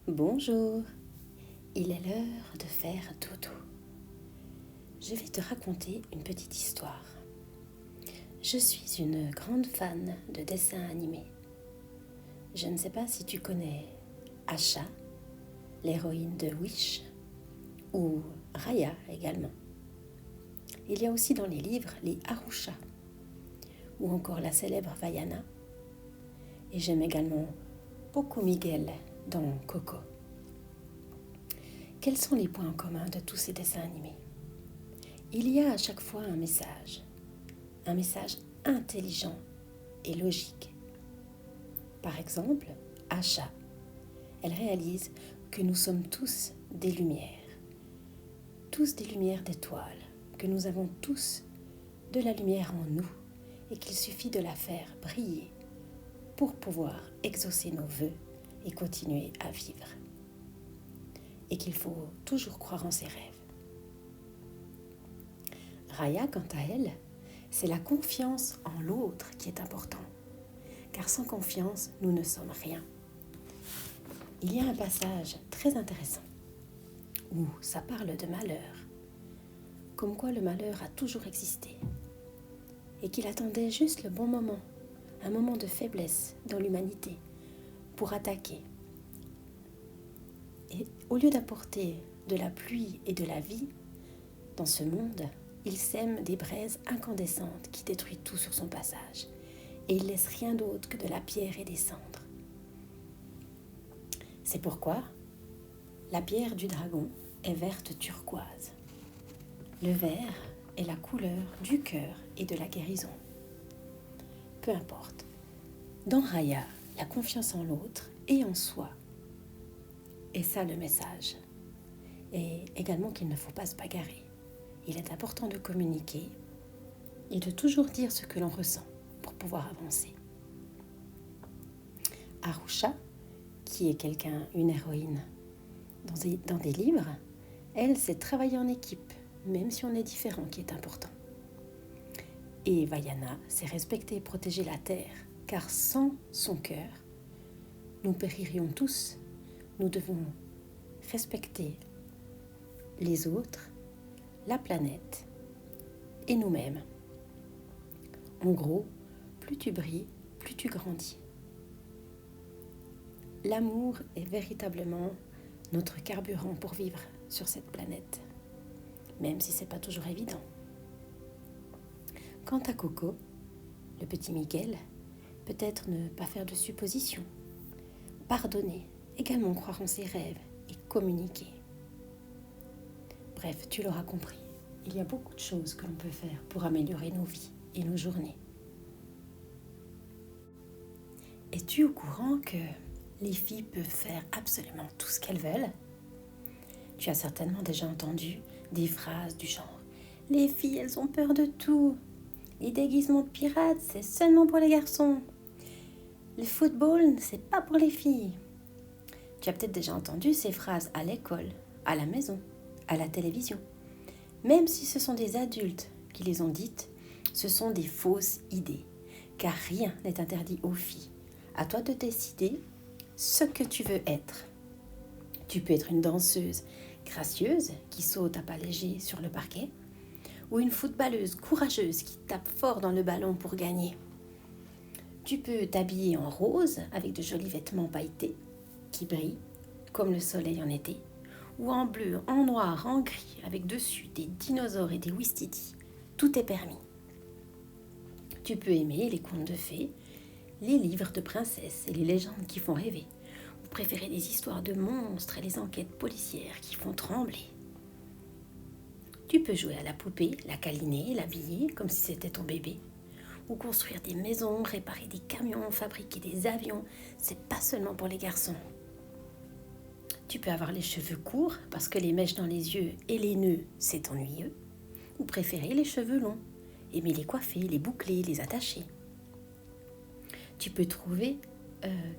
Bonjour, il est l'heure de faire dodo. Je vais te raconter une petite histoire. Je suis une grande fan de dessins animés. Je ne sais pas si tu connais Asha, l'héroïne de Wish, ou Raya également. Il y a aussi dans les livres les Arusha, ou encore la célèbre Vaiana. Et j'aime également beaucoup Miguel dans Coco. Quels sont les points en commun de tous ces dessins animés? Il y a à chaque fois un message intelligent et logique. Par exemple, Asha, elle réalise que nous sommes tous des lumières d'étoiles, que nous avons tous de la lumière en nous et qu'il suffit de la faire briller pour pouvoir exaucer nos vœux et continuer à vivre. Et qu'il faut toujours croire en ses rêves. Raya, quant à elle, c'est la confiance en l'autre qui est important. Car sans confiance, nous ne sommes rien. Il y a un passage très intéressant où ça parle de malheur, comme quoi le malheur a toujours existé et qu'il attendait juste le bon moment, un moment de faiblesse dans l'humanité pour attaquer. Et au lieu d'apporter de la pluie et de la vie dans ce monde, il sème des braises incandescentes qui détruisent tout sur son passage. Et il laisse rien d'autre que de la pierre et des cendres. C'est pourquoi la pierre du dragon est verte turquoise. Le vert est la couleur du cœur et de la guérison. Peu importe. Dans Raya, la confiance en l'autre et en soi. Et ça le message. Et également qu'il ne faut pas se bagarrer. Il est important de communiquer et de toujours dire ce que l'on ressent pour pouvoir avancer. Arusha, qui est une héroïne dans des livres, elle sait travailler en équipe, même si on est différent, qui est important. Et Vaiana sait respecter et protéger la terre, car sans son cœur, nous péririons tous. Nous devons respecter les autres, la planète et nous-mêmes. En gros, plus tu brilles, plus tu grandis. L'amour est véritablement notre carburant pour vivre sur cette planète, même si ce n'est pas toujours évident. Quant à Coco, le petit Miguel, peut-être ne pas faire de suppositions, pardonner, également croire en ses rêves et communiquer. Bref, tu l'auras compris, il y a beaucoup de choses que l'on peut faire pour améliorer nos vies et nos journées. Es-tu au courant que les filles peuvent faire absolument tout ce qu'elles veulent? Tu as certainement déjà entendu des phrases du genre « Les filles, elles ont peur de tout. Les déguisements de pirates, c'est seulement pour les garçons. Le football, c'est pas pour les filles. » Tu as peut-être déjà entendu ces phrases à l'école, à la maison, à la télévision. Même si ce sont des adultes qui les ont dites, ce sont des fausses idées, car rien n'est interdit aux filles. À toi de décider ce que tu veux être. Tu peux être une danseuse gracieuse qui saute à pas légers sur le parquet, ou une footballeuse courageuse qui tape fort dans le ballon pour gagner. Tu peux t'habiller en rose avec de jolis vêtements pailletés qui brillent comme le soleil en été, ou en bleu, en noir, en gris, avec dessus des dinosaures et des ouistiti. Tout est permis. Tu peux aimer les contes de fées, les livres de princesses et les légendes qui font rêver. Vous préférez les histoires de monstres et les enquêtes policières qui font trembler. Tu peux jouer à la poupée, la câliner, l'habiller comme si c'était ton bébé. Ou construire des maisons, réparer des camions, fabriquer des avions. C'est pas seulement pour les garçons. Tu peux avoir les cheveux courts parce que les mèches dans les yeux et les nœuds, c'est ennuyeux. Ou préférer les cheveux longs, aimer les coiffer, les boucler, les attacher. Tu peux trouver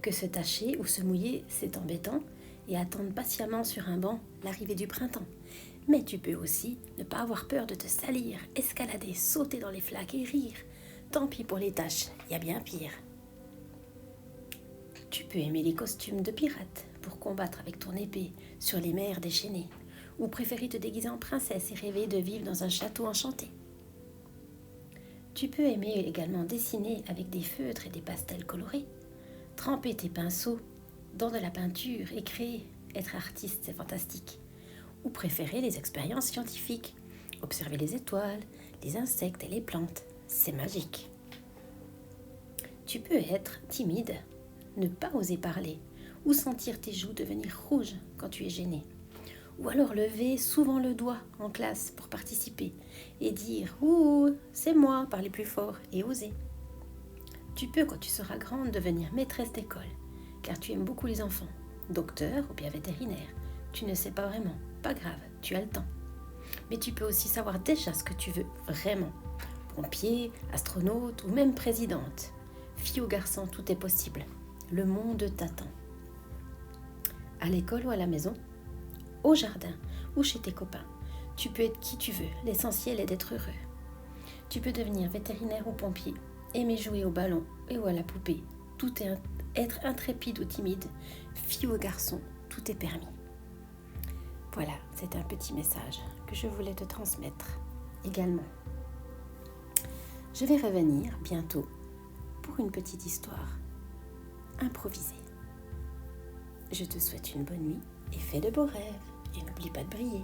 que se tacher ou se mouiller, c'est embêtant et attendre patiemment sur un banc l'arrivée du printemps. Mais tu peux aussi ne pas avoir peur de te salir, escalader, sauter dans les flaques et rire. Tant pis pour les taches, il y a bien pire. Tu peux aimer les costumes de pirates pour combattre avec ton épée sur les mers déchaînées, ou préférer te déguiser en princesse et rêver de vivre dans un château enchanté. Tu peux aimer également dessiner avec des feutres et des pastels colorés, tremper tes pinceaux dans de la peinture et créer. Être artiste, c'est fantastique. Ou préférer les expériences scientifiques, observer les étoiles, les insectes et les plantes, c'est magique. Tu peux être timide, ne pas oser parler, ou sentir tes joues devenir rouges quand tu es gêné. Ou alors lever souvent le doigt en classe pour participer et dire « Ouh, c'est moi !» parler plus fort et oser. Tu peux, quand tu seras grande, devenir maîtresse d'école, car tu aimes beaucoup les enfants, docteur ou bien vétérinaire. Tu ne sais pas vraiment, pas grave, tu as le temps. Mais tu peux aussi savoir déjà ce que tu veux vraiment. Pompier, astronaute ou même présidente. Fille ou garçon, tout est possible. Le monde t'attend. À l'école ou à la maison, au jardin ou chez tes copains. Tu peux être qui tu veux, l'essentiel est d'être heureux. Tu peux devenir vétérinaire ou pompier, aimer jouer au ballon et ou à la poupée. Tout est être intrépide ou timide, fille ou garçon, tout est permis. Voilà, c'est un petit message que je voulais te transmettre également. Je vais revenir bientôt pour une petite histoire improvisée. Je te souhaite une bonne nuit et fais de beaux rêves et n'oublie pas de briller.